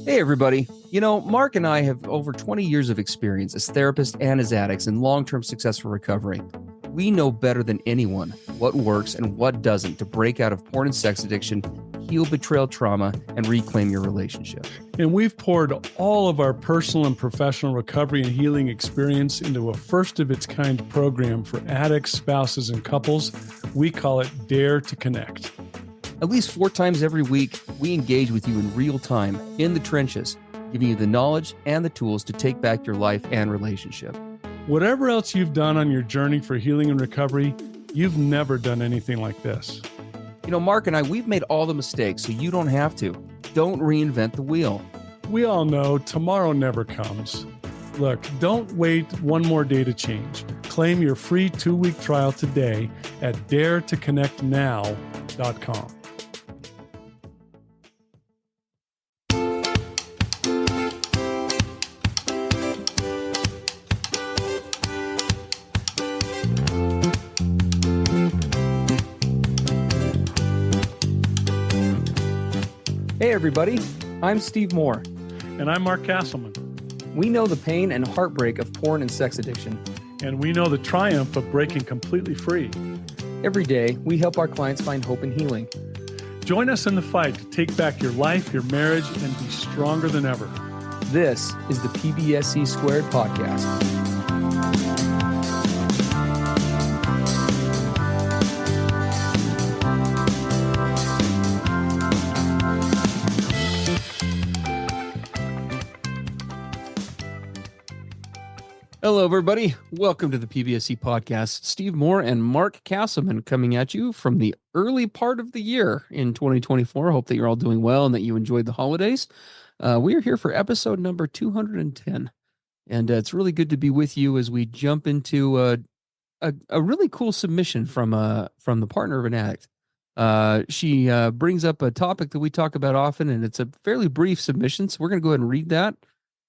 Hey, everybody. Mark and I have over 20 years of experience as therapists and as addicts in long-term successful recovery. We know better than anyone what works and what doesn't to break out of porn and sex addiction, heal betrayal trauma, and reclaim your relationship. And we've poured all of our personal and professional recovery and healing experience into a first-of-its-kind program for addicts, spouses, and couples. We call it Dare to Connect. At least 4 times every week, we engage with you in real time, in the trenches, giving you the knowledge and the tools to take back your life and relationship. Whatever else you've done on your journey for healing and recovery, you've never done anything like this. Mark and I, we've made all the mistakes, so you don't have to. Don't reinvent the wheel. We all know tomorrow never comes. Look, don't wait one more day to change. Claim your free 2-week trial today at daretoconnectnow.com. Hey everybody, I'm Steve Moore. And I'm Mark Castleman. We know the pain and heartbreak of porn and sex addiction. And we know the triumph of breaking completely free. Every day, we help our clients find hope and healing. Join us in the fight to take back your life, your marriage, and be stronger than ever. This is the PBSE Squared podcast. Hello, everybody. Welcome to the PBSE podcast. Steve Moore and Mark Castleman coming at you from the early part of the year in 2024. Hope that you're all doing well and that you enjoyed the holidays. We are here for episode number 210, and it's really good to be with you as we jump into a really cool submission from the partner of an addict. She brings up a topic that we talk about often, and it's a fairly brief submission, so we're going to go ahead and read that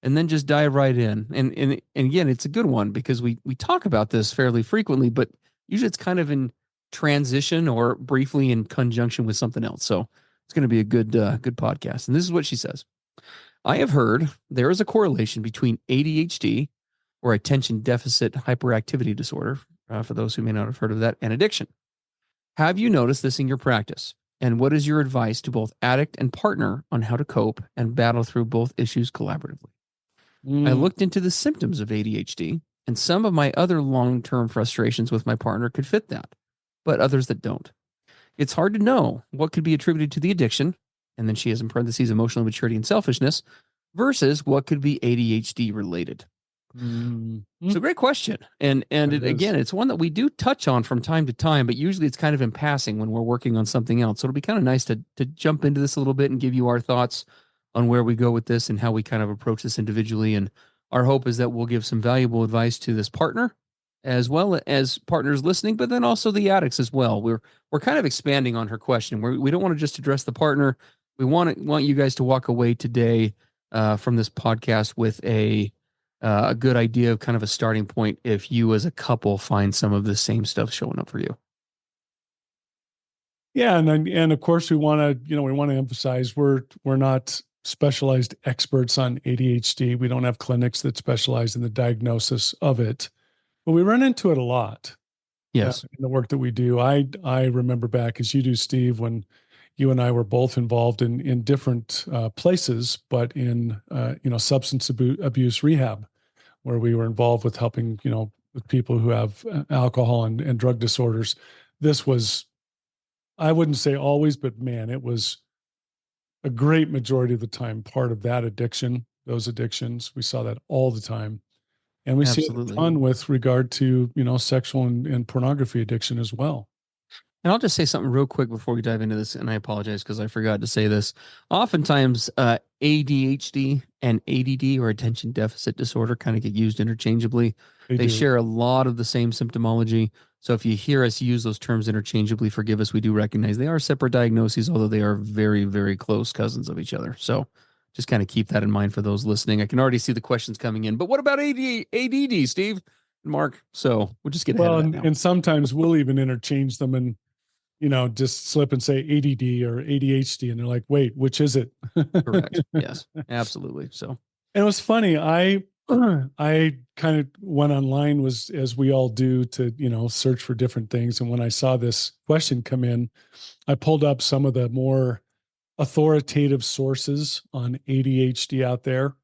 and then just dive right in. And again, it's a good one because we talk about this fairly frequently, but usually it's kind of in transition or briefly in conjunction with something else. So it's going to be a good podcast. And this is what she says. I have heard there is a correlation between ADHD, or attention deficit hyperactivity disorder, for those who may not have heard of that, and addiction. Have you noticed this in your practice? And what is your advice to both addict and partner on how to cope and battle through both issues collaboratively? I looked into the symptoms of ADHD, and some of my other long-term frustrations with my partner could fit that, but others that don't. It's hard to know what could be attributed to the addiction, and then she has in parentheses emotional immaturity and selfishness, versus what could be ADHD related. It's a great question. And again, it's one that we do touch on from time to time, but usually it's kind of in passing when we're working on something else. So it'll be kind of nice to jump into this a little bit and give you our thoughts on where we go with this and how we kind of approach this individually. And our hope is that we'll give some valuable advice to this partner as well as partners listening, but then also the addicts as well. We're kind of expanding on her question. We don't want to just address the partner. We want you guys to walk away today from this podcast with a good idea of kind of a starting point if you as a couple find some of the same stuff showing up for you. Yeah, and of course we want to emphasize we're not specialized experts on ADHD. We don't have clinics that specialize in the diagnosis of it, but we run into it a lot. Yes, in the work that we do. I remember back, as you do, Steve, when you and I were both involved in different places, but in substance abuse rehab, where we were involved with helping with people who have alcohol and drug disorders. This was, I wouldn't say always, but man, it was a great majority of the time part of that addiction, those addictions. We saw that all the time. And we see it a ton with regard to, sexual and pornography addiction as well. And I'll just say something real quick before we dive into this, and I apologize because I forgot to say this. Oftentimes, ADHD and ADD, or attention deficit disorder, kind of get used interchangeably. They share a lot of the same symptomology. So if you hear us use those terms interchangeably, forgive us. We do recognize they are separate diagnoses, although they are very, very close cousins of each other. So just kind of keep that in mind for those listening. I can already see the questions coming in. But what about ADD, Steve and Mark? So we'll just get ahead of that now. And sometimes we'll even interchange them, and just slip and say ADD or ADHD, and they're like, wait, which is it? Correct. Yes, absolutely. So, And it was funny. I kind of went online, was as we all do, to search for different things. And when I saw this question come in, I pulled up some of the more authoritative sources on ADHD out there.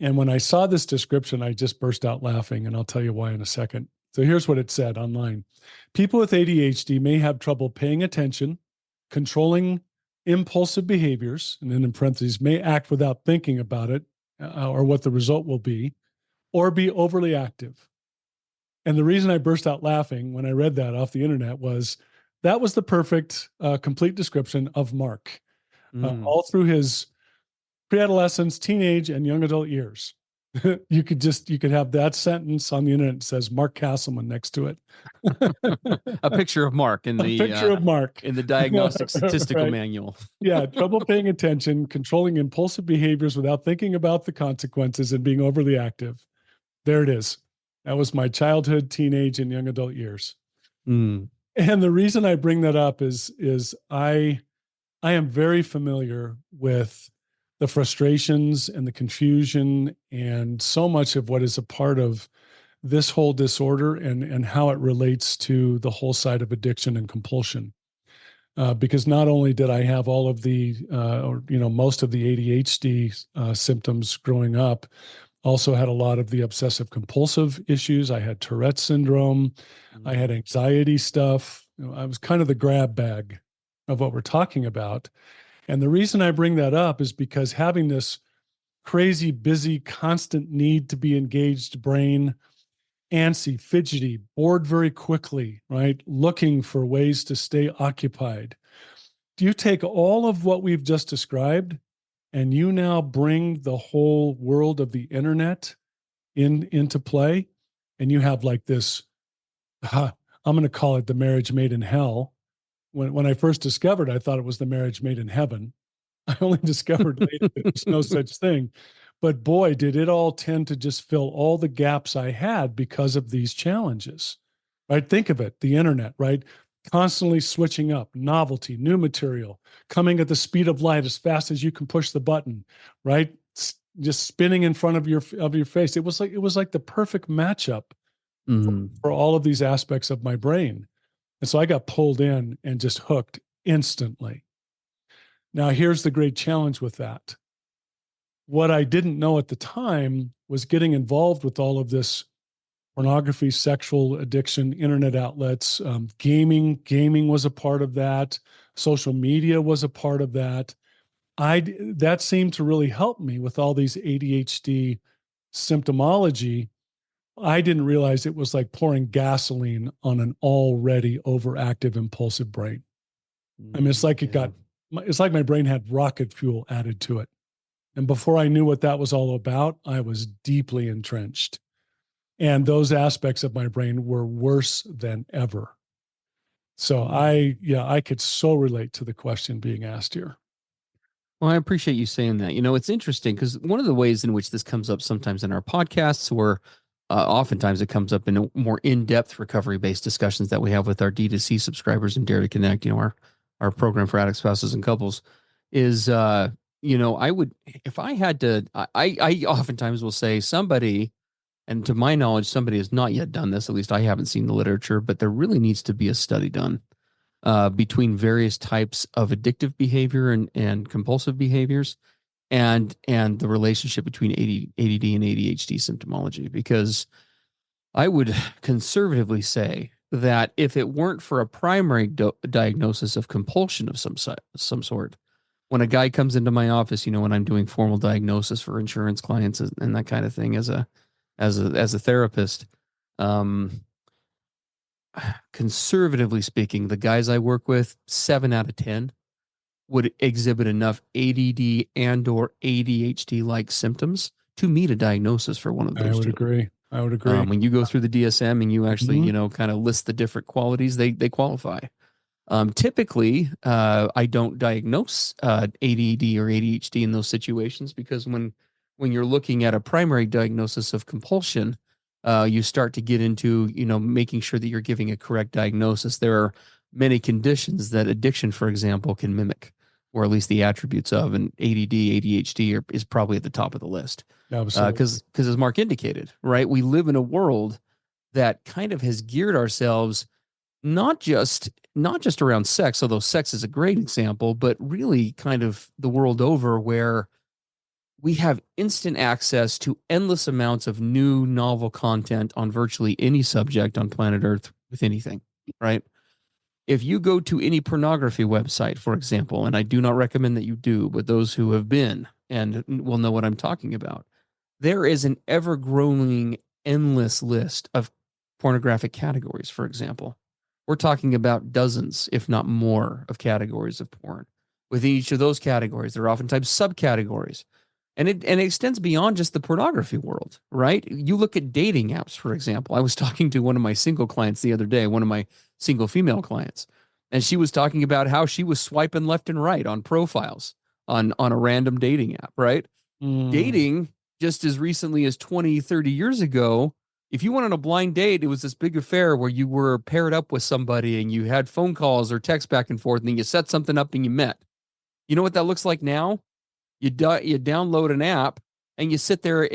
And when I saw this description, I just burst out laughing, and I'll tell you why in a second. So here's what it said online. People with ADHD may have trouble paying attention, controlling impulsive behaviors, and then in parentheses, may act without thinking about it or what the result will be, or be overly active. And the reason I burst out laughing when I read that off the internet was that was the perfect, complete description of Mark all through his pre-adolescence, teenage, and young adult years. You could have that sentence on the internet that says Mark Castleman next to it. a picture of Mark in the picture of Mark in the diagnostic statistical right. manual. Yeah, trouble paying attention, controlling impulsive behaviors without thinking about the consequences, and being overly active. There it is. That was my childhood, teenage, and young adult years. Mm. And the reason I bring that up is I am very familiar with the frustrations and the confusion and so much of what is a part of this whole disorder and how it relates to the whole side of addiction and compulsion. Because not only did I have all of the, most of the ADHD symptoms growing up, also had a lot of the obsessive compulsive issues. I had Tourette's syndrome. I had anxiety stuff. I was kind of the grab bag of what we're talking about. And the reason I bring that up is because having this crazy, busy, constant need to be engaged brain, antsy, fidgety, bored very quickly, right? Looking for ways to stay occupied. Do you take all of what we've just described and you now bring the whole world of the internet into play, and you have like this, I'm going to call it the marriage made in hell. When I first discovered, I thought it was the marriage made in heaven. I only discovered later that there's no such thing. But boy, did it all tend to just fill all the gaps I had because of these challenges, right? Think of it, the internet, right? Constantly switching up, novelty, new material, coming at the speed of light as fast as you can push the button, right? Just spinning in front of your face. It was like the perfect matchup for all of these aspects of my brain. And so I got pulled in and just hooked instantly. Now, here's the great challenge with that. What I didn't know at the time was getting involved with all of this pornography, sexual addiction, internet outlets, gaming. Gaming was a part of that. Social media was a part of that. That seemed to really help me with all these ADHD symptomology. I didn't realize it was like pouring gasoline on an already overactive, impulsive brain. I mean, it's like it's like my brain had rocket fuel added to it. And before I knew what that was all about, I was deeply entrenched. And those aspects of my brain were worse than ever. So I could so relate to the question being asked here. Well, I appreciate you saying that. It's interesting because one of the ways in which this comes up sometimes in our podcasts, or oftentimes it comes up in more in-depth recovery-based discussions that we have with our D2C subscribers and Dare to Connect, our program for addicts, spouses, and couples, is, I would, if I had to, I oftentimes will say somebody, and to my knowledge, somebody has not yet done this, at least I haven't seen the literature, but there really needs to be a study done between various types of addictive behavior and compulsive behaviors, and the relationship between ADD and ADHD symptomology. Because I would conservatively say that if it weren't for a primary diagnosis of compulsion of some sort, when a guy comes into my office, when I'm doing formal diagnosis for insurance clients and that kind of thing as a therapist, conservatively speaking, the guys I work with, 7 out of 10 would exhibit enough ADD and or ADHD like symptoms to meet a diagnosis for one of those. I would agree. When you go through the DSM and you actually, kind of list the different qualities, they qualify. Typically, I don't diagnose ADD or ADHD in those situations, because when you're looking at a primary diagnosis of compulsion, you start to get into, making sure that you're giving a correct diagnosis. There are many conditions that addiction, for example, can mimic, or at least the attributes of, and ADD, ADHD is probably at the top of the list. Absolutely. Because as Mark indicated, right, we live in a world that kind of has geared ourselves not just around sex, although sex is a great example, but really kind of the world over, where we have instant access to endless amounts of new novel content on virtually any subject on planet Earth with anything, right? If you go to any pornography website, for example, and I do not recommend that you do, but those who have been and will know what I'm talking about, there is an ever growing, endless list of pornographic categories, for example. We're talking about dozens, if not more, of categories of porn. Within each of those categories, there are oftentimes subcategories. And it extends beyond just the pornography world, right? You look at dating apps, for example. I was talking to one of my single clients the other day, one of my single female clients, and she was talking about how she was swiping left and right on profiles on a random dating app, right? Dating just as recently as 20, 30 years ago, if you went on a blind date, it was this big affair where you were paired up with somebody and you had phone calls or text back and forth and then you set something up and you met. You know what that looks like now? You download an app and you sit there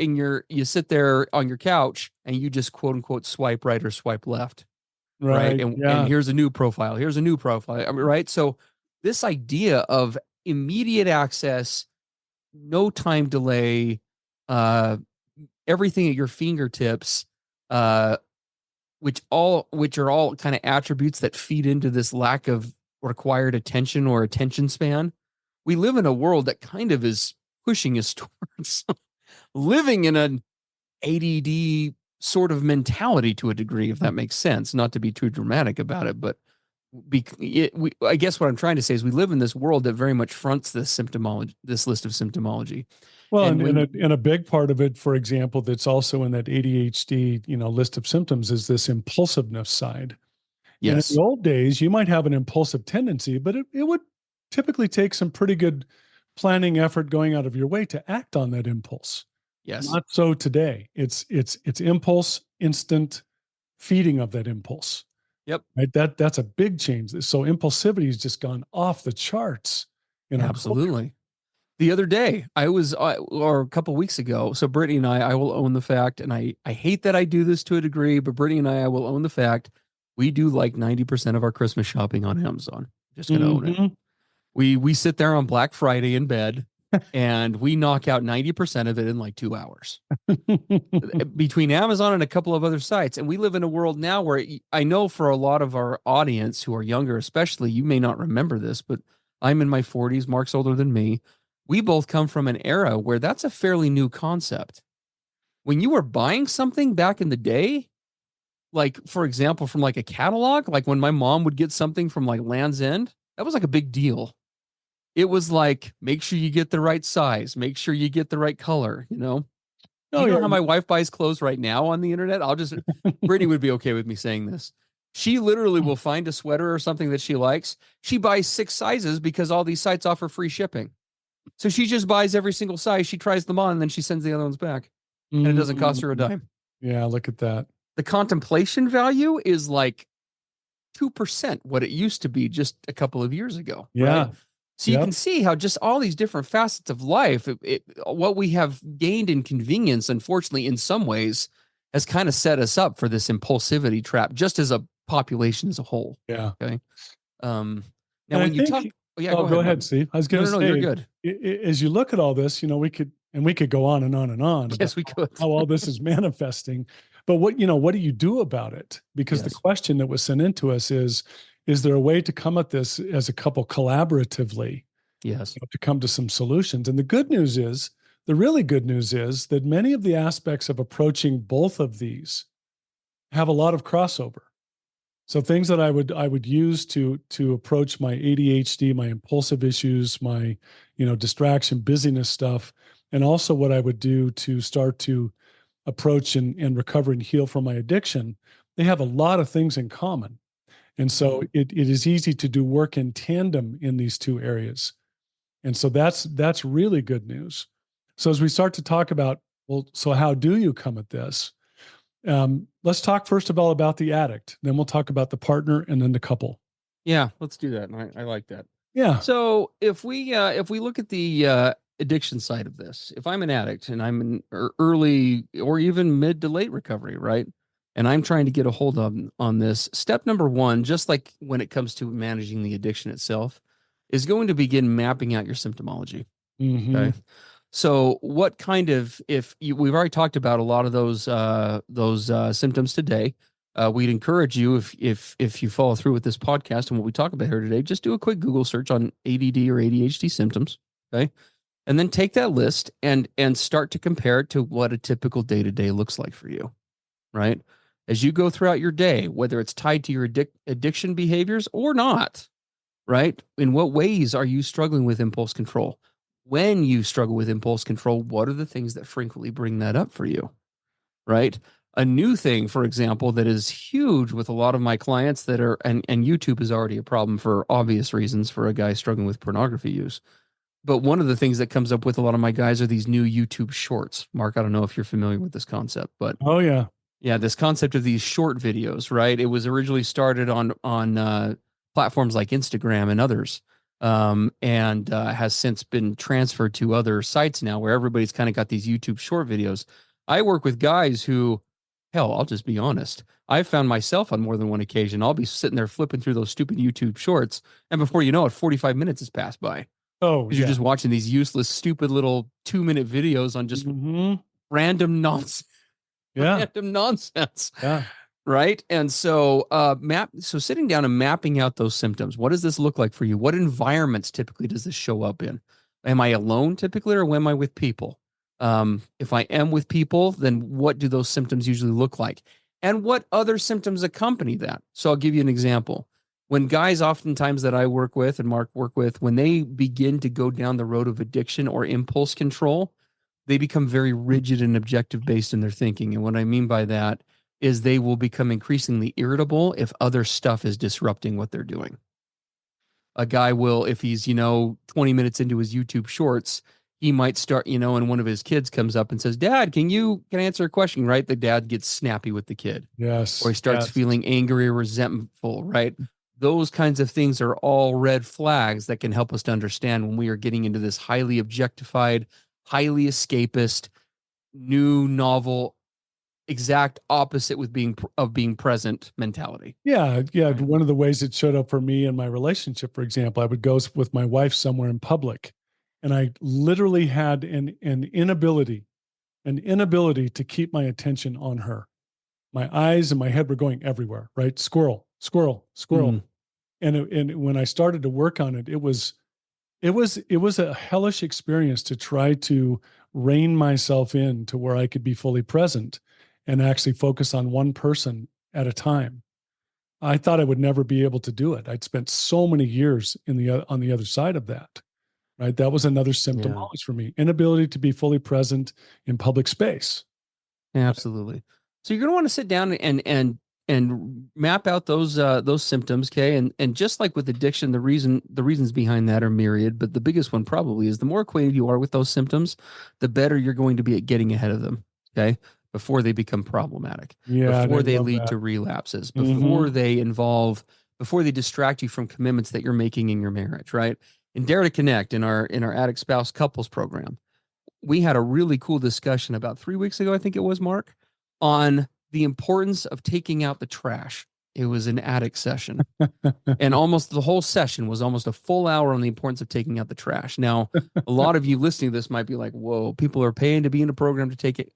on your couch and you just quote unquote swipe right or swipe left, right? Right. And Yeah. here's a new profile. Here's a new profile. I mean, right? So this idea of immediate access, no time delay, uh, everything at your fingertips, uh, which are all kind of attributes that feed into this lack of required attention or attention span. We live in a world that kind of is pushing us towards living in an ADD sort of mentality to a degree, if that makes sense. Not to be too dramatic about it, but I guess what I'm trying to say is we live in this world that very much fronts this symptomology, this list of symptomology. Well, And when and a big part of it, for example, that's also in that ADHD, list of symptoms is this impulsiveness side. And in yes, the old days, you might have an impulsive tendency, but it would typically take some pretty good planning effort going out of your way to act on that impulse. yes, Not so today. It's impulse, instant feeding of that impulse. yep, Right. That's a big change. So impulsivity has just gone off the charts in our culture. absolutely. The other day, or a couple weeks ago. So Brittany and I will own the fact, and I hate that I do this to a degree, but Brittany and I will own the fact we do like 90% of our Christmas shopping on Amazon. Just gonna own it. Mhm. We sit there on Black Friday in bed, and we knock out 90% of it in like 2 hours between Amazon and a couple of other sites. And we live in a world now where I know for a lot of our audience who are younger, especially, you may not remember this, but I'm in my 40s. Mark's older than me. We both come from an era where that's a fairly new concept. When you were buying something back in the day, like for example, from like a catalog, like when my mom would get something from like Land's End, that was like a big deal. It was like, make sure you get the right size, make sure you get the right color, you know? Do Oh you know yeah. how my wife buys clothes right now on the internet? Brittany would be okay with me saying this. She literally will find a sweater or something that she likes. She buys 6 sizes because all these sites offer free shipping. So she just buys every single size. She tries them on and then she sends the other ones back. And it doesn't cost her a dime. Yeah, look at that. The contemplation value is like 2% what it used to be just a couple of years ago. Yeah. Right? So you can see how just all these different facets of life, what we have gained in convenience, unfortunately, in some ways, has kind of set us up for this impulsivity trap, just as a population as a whole. Yeah. Okay. Now, And when you talk, oh, go ahead, Steve. I was going to no, say, you're good. As you look at all this, we could go on and on and on. Yes, we could. How all this is manifesting, but what do you do about it? Because the question that was sent into us is there a way to come at this as a couple collaboratively? Yes. To come to some solutions. And the really good news is that many of the aspects of approaching both of these have a lot of crossover. So things that I would use to approach my ADHD, my impulsive issues, my distraction, busyness stuff, and also what I would do to start to approach and recover and heal from my addiction, they have a lot of things in common. And so it is easy to do work in tandem in these two areas. And so that's really good news. So as we start to talk about, well, so how do you come at this? Let's talk first of all about the addict. Then we'll talk about the partner and then the couple. Yeah, let's do that. I like that. Yeah. So if we look at the addiction side of this, if I'm an addict and I'm in early or even mid to late recovery, right? And I'm trying to get a hold on this, step number one, just like when it comes to managing the addiction itself, is going to begin mapping out your symptomology. Hmm. Okay. So what kind of we've already talked about a lot of those symptoms today. We'd encourage you if you follow through with this podcast and what we talk about here today, just do a quick Google search on ADD or ADHD symptoms, okay? And then take that list and start to compare it to what a typical day-to-day looks like for you, right? As you go throughout your day, whether it's tied to your addiction behaviors or not, right? In what ways are you struggling with impulse control? When you struggle with impulse control, what are the things that frequently bring that up for you, right? A new thing, for example, that is huge with a lot of my clients that are, and YouTube is already a problem for obvious reasons for a guy struggling with pornography use. But one of the things that comes up with a lot of my guys are these new YouTube shorts. Mark, I don't know if you're familiar with this concept, but Oh yeah. yeah, this concept of these short videos, right? It was originally started on platforms like Instagram and others, and has since been transferred to other sites now, where everybody's kind of got these YouTube short videos. I work with guys who, hell, I'll just be honest. I've found myself on more than one occasion. I'll be sitting there flipping through those stupid YouTube shorts, and before you know it, 45 minutes has passed by Oh because you're yeah. just watching these useless, stupid little 2-minute videos on just Hmm. random nonsense. Yeah. Random nonsense. Yeah. Right. And so so sitting down and mapping out those symptoms. What does this look like for you? What environments typically does this show up in? Am I alone typically, or am I with people? If I am with people, then what do those symptoms usually look like? And what other symptoms accompany that? So I'll give you an example. When guys oftentimes that I work with and Mark work with, when they begin to go down the road of addiction or impulse control, they become very rigid and objective based in their thinking. And what I mean by that is they will become increasingly irritable if other stuff is disrupting what they're doing. A guy will, if he's, 20 minutes into his YouTube shorts, he might start, and one of his kids comes up and says, Dad, can I answer a question? Right? The dad gets snappy with the kid, or he Yes. starts Yes. feeling angry or resentful, right? Those kinds of things are all red flags that can help us to understand when we are getting into this highly objectified, highly escapist, new novel, exact opposite with being present mentality. Yeah. Yeah. Right. One of the ways it showed up for me in my relationship, for example, I would go with my wife somewhere in public, and I literally had an inability to keep my attention on her. My eyes and my head were going everywhere, right? Squirrel, squirrel, squirrel. Mm. And when I started to work on it, it was a hellish experience to try to rein myself in to where I could be fully present and actually focus on one person at a time. I thought I would never be able to do it. I'd spent so many years on the other side of that. Right? That was another symptom Yeah. always for me: inability to be fully present in public space. Absolutely. So you're going to want to sit down and map out those symptoms, okay? And just like with addiction, the reasons behind that are myriad, but the biggest one probably is the more acquainted you are with those symptoms, the better you're going to be at getting ahead of them, okay? Before they become problematic, Yeah, and I before they love lead that. to relapses, Hmm. before they distract you from commitments that you're making in your marriage, right? In Dare to Connect, in our addict spouse couples program, we had a really cool discussion about 3 weeks ago, I think it was, Mark, on the importance of taking out the trash. It was an addict session. And almost the whole session was almost a full hour on the importance of taking out the trash. Now, a lot of you listening to this might be like, whoa, people are paying to be in a program to take it,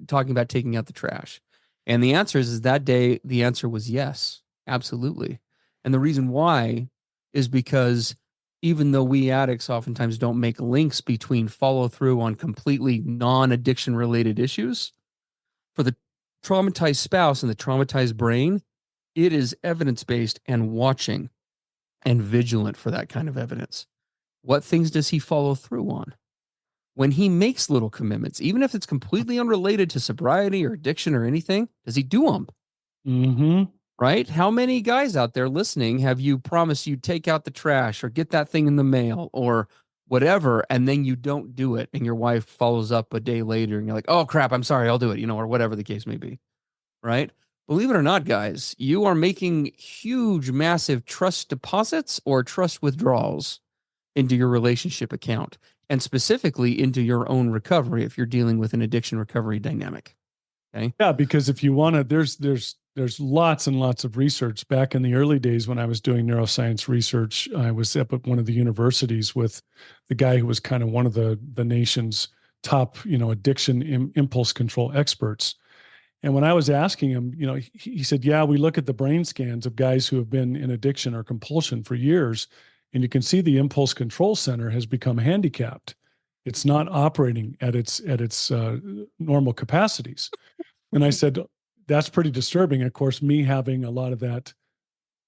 talking about taking out the trash. And the answer is that day, the answer was yes, absolutely. And the reason why is because even though we addicts oftentimes don't make links between follow through on completely non addiction related issues, for the traumatized spouse and the traumatized brain, it is evidence based and watching and vigilant for that kind of evidence. What things does he follow through on? When he makes little commitments, even if it's completely unrelated to sobriety or addiction or anything, does he do them? Hmm. Right? How many guys out there listening have you promised you'd take out the trash or get that thing in the mail or whatever, and then you don't do it, and your wife follows up a day later and you're like, oh crap, I'm sorry, I'll do it, or whatever the case may be. Right? Believe it or not, guys, you are making huge, massive trust deposits or trust withdrawals into your relationship account, and specifically into your own recovery if you're dealing with an addiction recovery dynamic. Okay. Yeah, because if you want to, there's lots and lots of research. Back in the early days when I was doing neuroscience research, I was up at one of the universities with the guy who was kind of one of the nation's top, addiction impulse control experts. And when I was asking him, he said, "Yeah, we look at the brain scans of guys who have been in addiction or compulsion for years, and you can see the impulse control center has become handicapped. It's not operating at its normal capacities." And I said, "That's pretty disturbing." Of course, me having a lot of that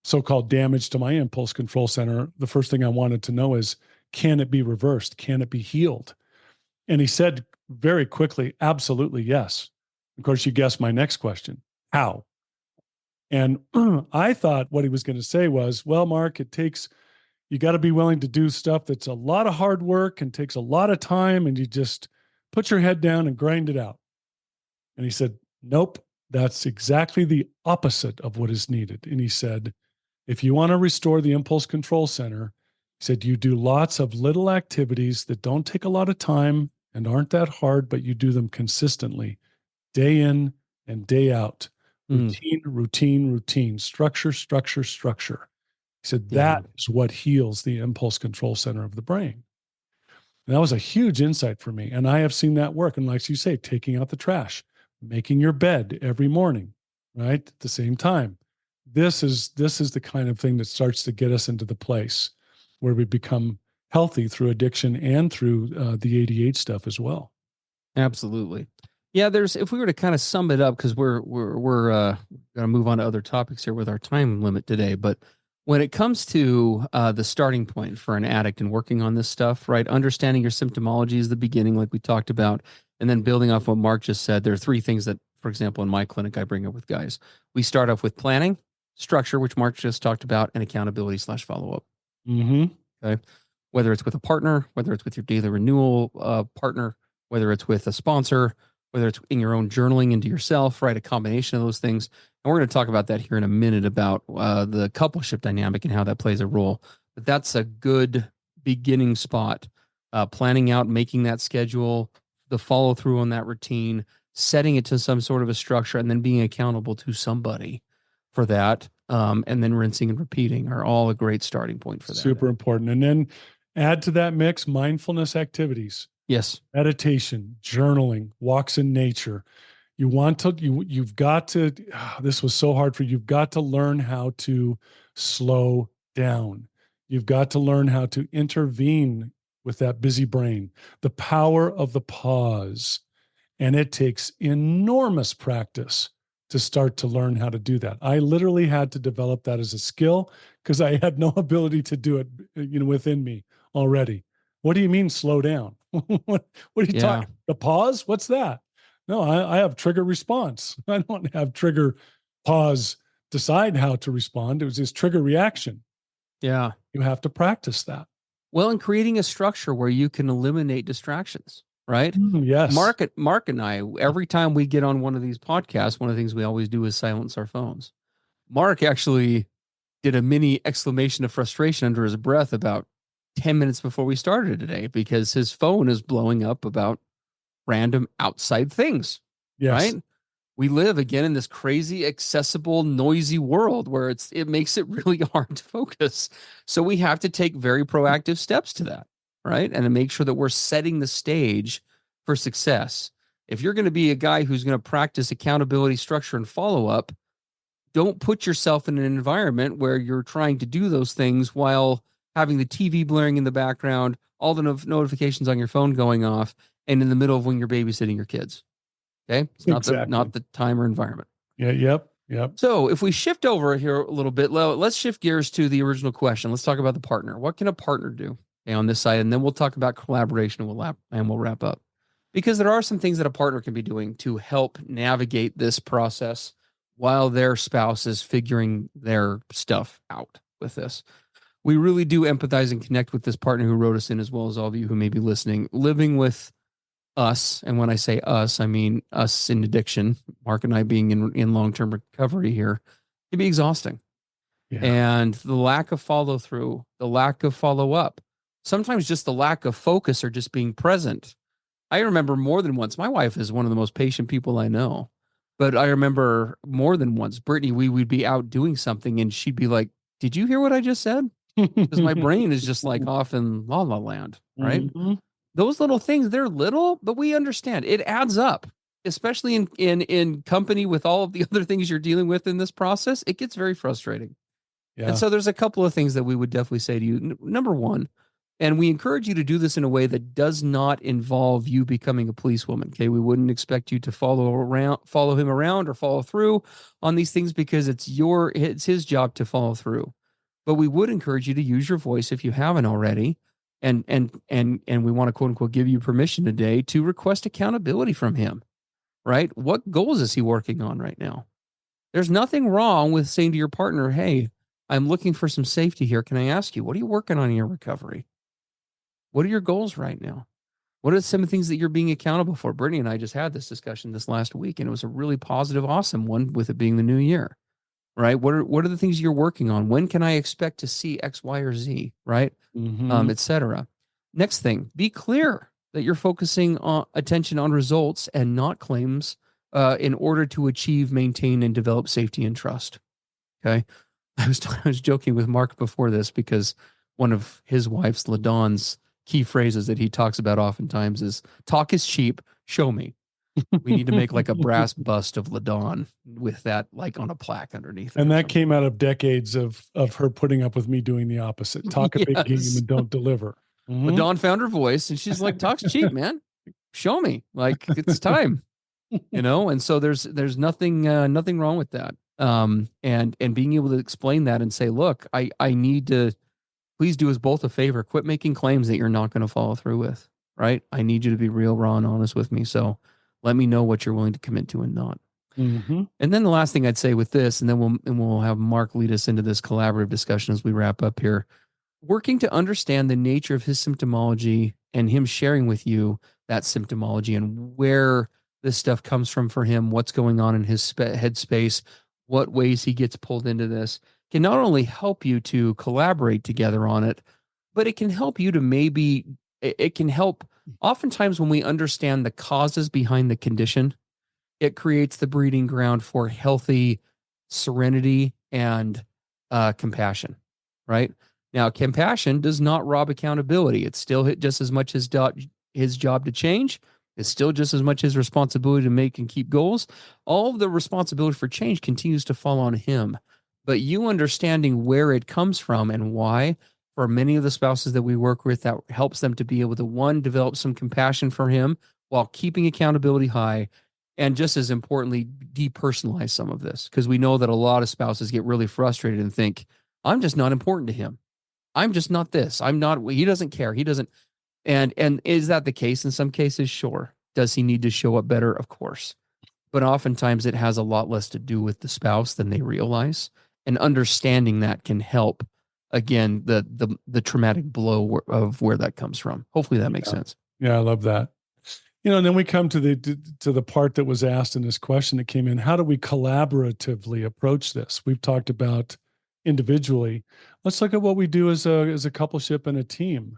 so-called damage to my impulse control center, the first thing I wanted to know is, can it be reversed? Can it be healed? And he said very quickly, absolutely yes. Of course, you guessed my next question, how? And I thought what he was going to say was, well, Mark, you got to be willing to do stuff that's a lot of hard work and takes a lot of time, and you just put your head down and grind it out. And he said, nope, that's exactly the opposite of what is needed. And he said, if you want to restore the impulse control center, he said, you do lots of little activities that don't take a lot of time and aren't that hard, but you do them consistently, day in and day out. Routine, routine, routine, structure, structure, structure. He said, that is what heals the impulse control center of the brain. And that was a huge insight for me. And I have seen that work. And like you say, taking out the trash, making your bed every morning, right? At the same time. This is the kind of thing that starts to get us into the place where we become healthy through addiction and through the ADHD stuff as well. Absolutely. Yeah, if we were to kind of sum it up, because we're going to move on to other topics here with our time limit today, but when it comes to the starting point for an addict and working on this stuff, right? Understanding your symptomology is the beginning, like we talked about, and then building off what Mark just said. There are three things that, for example, in my clinic, I bring up with guys. We start off with planning, structure, which Mark just talked about, and accountability/follow-up. Okay. Whether it's with a partner, whether it's with your daily renewal partner, whether it's with a sponsor, whether it's in your own journaling into yourself, right? A combination of those things. And we're going to talk about that here in a minute about the coupleship dynamic and how that plays a role. But that's a good beginning spot. Planning out, making that schedule, the follow through on that routine, setting it to some sort of a structure, and then being accountable to somebody for that. And then rinsing and repeating are all a great starting point for that. Super important. And then add to that mix mindfulness activities. Yes. Meditation, journaling, walks in nature. You've got to, this was so hard for you. You've got to learn how to slow down. You've got to learn how to intervene with that busy brain, the power of the pause. And it takes enormous practice to start to learn how to do that. I literally had to develop that as a skill because I had no ability to do it, within me already. What do you mean slow down? what are you talking? The pause? What's that? No, I have trigger response. I don't have trigger pause decide how to respond. It was this trigger reaction. Yeah. You have to practice that. Well, and creating a structure where you can eliminate distractions, right? Yes. Mark and I, every time we get on one of these podcasts, one of the things we always do is silence our phones. Mark actually did a mini exclamation of frustration under his breath about 10 minutes before we started today because his phone is blowing up about random outside things. Yes. Right? We live again in this crazy, accessible, noisy world where it makes it really hard to focus. So we have to take very proactive steps to that, right? And to make sure that we're setting the stage for success. If you're going to be a guy who's going to practice accountability, structure, and follow-up, don't put yourself in an environment where you're trying to do those things while having the TV blaring in the background, all the notifications on your phone going off, and in the middle of when you're babysitting your kids. Okay. It's not the time or environment. Yeah. Yep. So if we shift over here a little bit, let's shift gears to the original question. Let's talk about the partner. What can a partner do on this side? And then we'll talk about collaboration and we'll wrap up. Because there are some things that a partner can be doing to help navigate this process while their spouse is figuring their stuff out with this. We really do empathize and connect with this partner who wrote us in, as well as all of you who may be listening, living with us, and when I say us, I mean us in addiction, Mark and I being in long-term recovery here, can be exhausting. Yeah. And the lack of follow through, the lack of follow up, sometimes just the lack of focus or just being present. I remember more than once, my wife is one of the most patient people I know, but I remember more than once, Brittany, we would be out doing something and she'd be like, "Did you hear what I just said?" Because my brain is just like off in la la land, right? Mhm. Those little things, they're little, but we understand it adds up, especially in company with all of the other things you're dealing with in this process. It gets very frustrating. And Yeah. so there's a couple of things that we would definitely say to you. Number one, and we encourage you to do this in a way that does not involve you becoming a policewoman. Okay. We wouldn't expect you to follow him around or follow through on these things because it's his job to follow through. But we would encourage you to use your voice if you haven't already. And we want to quote unquote give you permission today to request accountability from him, right? What goals is he working on right now? There's nothing wrong with saying to your partner, "Hey, I'm looking for some safety here. Can I ask you, what are you working on in your recovery? What are your goals right now? What are some of the things that you're being accountable for?" Brittany and I just had this discussion this last week, and it was a really positive, awesome one with it being the new year, right? What are the things you're working on? When can I expect to see X, Y, or Z, right? Mhm. Et cetera. Next thing, be clear that you're focusing on attention on results and not claims in order to achieve, maintain, and develop safety and trust. Okay. I was joking with Mark before this because one of his wife's LaDawn's key phrases that he talks about oftentimes is "talk is cheap, show me." We need to make like a brass bust of LaDawn with that like on a plaque underneath it And or that something. came out of decades of her putting up with me doing the opposite. Talk a big game Yes. and don't deliver. Mhm. LaDawn found her voice and she's like, "Talk's cheap, man. Show me. Like it's time." And so there's nothing wrong with that. And being able to explain that and say, "Look, I need to please do us both a favor. Quit making claims that you're not going to follow through with, right? I need you to be real, raw, and honest with me. So let me know what you're willing to commit to and not." Mhm. And then the last thing I'd say with this, and then we'll have Mark lead us into this collaborative discussion as we wrap up here. Working to understand the nature of his symptomology and him sharing with you that symptomology and where this stuff comes from for him, what's going on in his headspace, what ways he gets pulled into this can not only help you to collaborate together on it, but it can help you to maybe, it can help. Oftentimes, when we understand the causes behind the condition, it creates the breeding ground for healthy serenity and compassion, right? Now, compassion does not rob accountability. It's still just as much his job to change. It's still just as much his responsibility to make and keep goals. All of the responsibility for change continues to fall on him. But you understanding where it comes from and why, for many of the spouses that we work with, that helps them to be able to, one, develop some compassion for him while keeping accountability high, and just as importantly, depersonalize some of this, because we know that a lot of spouses get really frustrated and think, "I'm just not important to him. I'm just not this. I'm not, he doesn't care. He doesn't." And is that the case in some cases? Sure. Does he need to show up better? Of course. But oftentimes it has a lot less to do with the spouse than they realize. And understanding that can help, again, the traumatic blow of where that comes from. Hopefully that makes Yeah. sense. Yeah, I love that. And then we come to the part that was asked in this question that came in. How do we collaboratively approach this? We've talked about individually. Let's look at what we do as a coupleship and a team.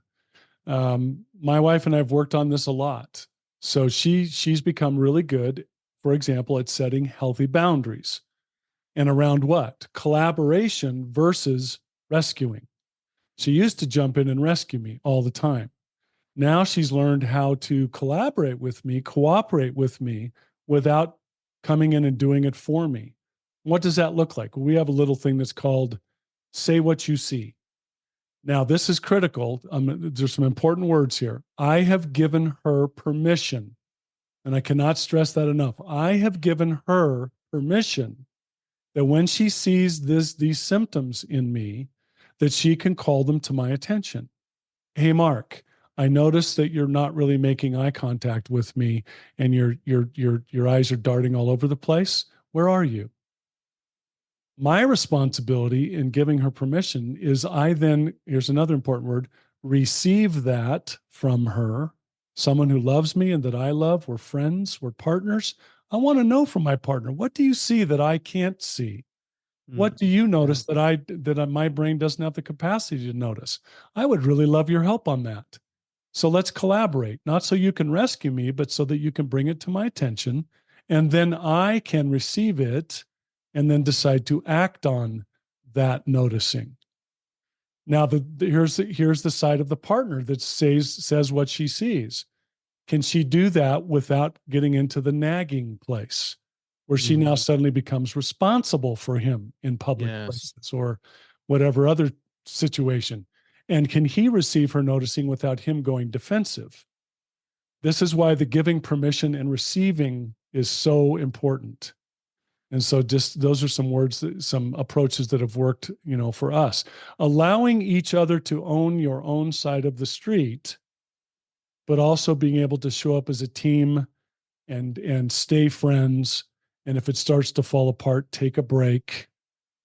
My wife and I have worked on this a lot. So she's become really good, for example, at setting healthy boundaries and around what? Collaboration versus rescuing. She used to jump in and rescue me all the time. Now she's learned how to collaborate with me, cooperate with me without coming in and doing it for me. What does that look like? We have a little thing that's called say what you see. Now, this is critical. There's some important words here. I have given her permission, and I cannot stress that enough. I have given her permission that when she sees these symptoms in me, that she can call them to my attention. Hey, Mark, I noticed that you're not really making eye contact with me, and your eyes are darting all over the place. Where are you? My responsibility in giving her permission is I then, here's another important word, receive that from her someone who loves me and that I love. We're friends, we're partners. I want to know from my partner, what do you see that I can't see? What do you notice that my brain doesn't have the capacity to notice? I would really love your help on that. So let's collaborate, not so you can rescue me, but so that you can bring it to my attention. And then I can receive it and then decide to act on that noticing. Now, here's the side of the partner that says what she sees. Can she do that without getting into the nagging place where she now suddenly becomes responsible for him in public places or whatever other situation? And can he receive her noticing without him going defensive? This is why the giving permission and receiving is so important. And so just those are some approaches that have worked, for us. Allowing each other to own your own side of the street, but also being able to show up as a team and stay friends. And if it starts to fall apart, take a break,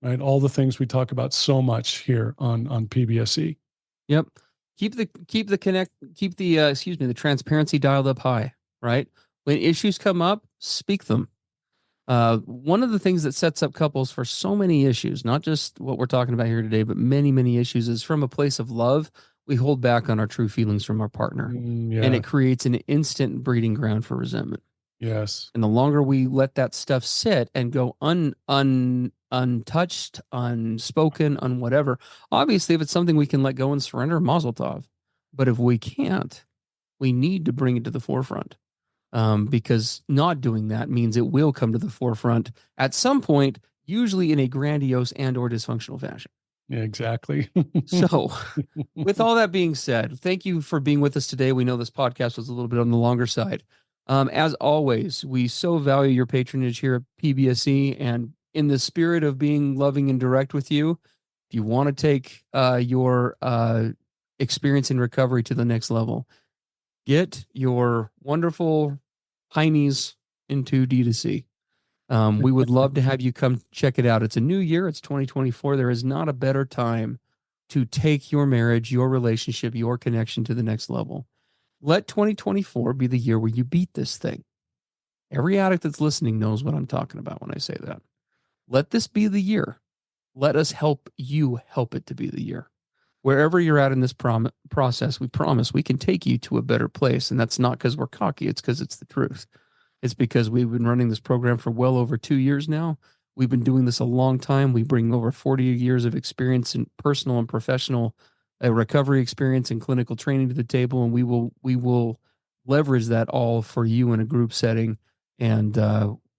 right? All the things we talk about so much here on PBSE. Yep. Keep the transparency dialed up high, right? When issues come up, speak them. One of the things that sets up couples for so many issues, not just what we're talking about here today, but many, many issues, is from a place of love. We hold back on our true feelings from our partner, and it creates an instant breeding ground for resentment. Yes. And the longer we let that stuff sit and go untouched, unspoken, whatever, obviously, if it's something we can let go and surrender, mazel tov. But if we can't, we need to bring it to the forefront. Because not doing that means it will come to the forefront at some point, usually in a grandiose and or dysfunctional fashion. Yeah, exactly. So with all that being said, thank you for being with us today. We know this podcast was a little bit on the longer side. As always, we so value your patronage here at PBSE, and in the spirit of being loving and direct with you, if you want to take your experience in recovery to the next level, get your wonderful heinies into D2C. We would love to have you come check it out. It's a new year. It's 2024. There is not a better time to take your marriage, your relationship, your connection to the next level. Let 2024 be the year where you beat this thing. Every addict that's listening knows what I'm talking about when I say that. Let this be the year. Let us help you help it to be the year. Wherever you're at in this process, we promise we can take you to a better place. And that's not because we're cocky. It's because it's the truth. It's because we've been running this program for well over 2 years now. We've been doing this a long time. We bring over 40 years of experience in personal and professional recovery experience and clinical training to the table. And we will leverage that all for you in a group setting. And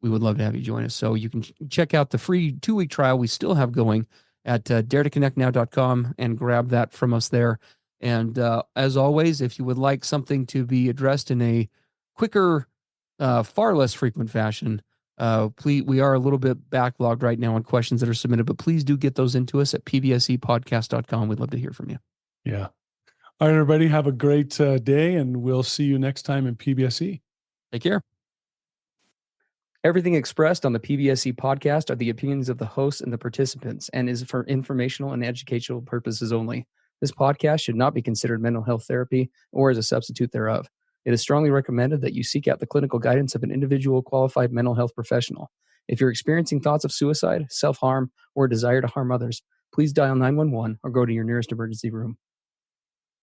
we would love to have you join us. So you can check out the free 2-week trial we still have going at daretoconnectnow.com and grab that from us there. And as always, if you would like something to be addressed in a quicker, far less frequent fashion, please, we are a little bit backlogged right now on questions that are submitted, but please do get those into us at pbsepodcast.com. We'd love to hear from you. Yeah. All right, everybody, have a great day, and we'll see you next time in PBSE. Take care. Everything expressed on the PBSE podcast are the opinions of the hosts and the participants and is for informational and educational purposes only. This podcast should not be considered mental health therapy or as a substitute thereof. It is strongly recommended that you seek out the clinical guidance of an individual qualified mental health professional. If you're experiencing thoughts of suicide, self-harm, or a desire to harm others, please dial 911 or go to your nearest emergency room.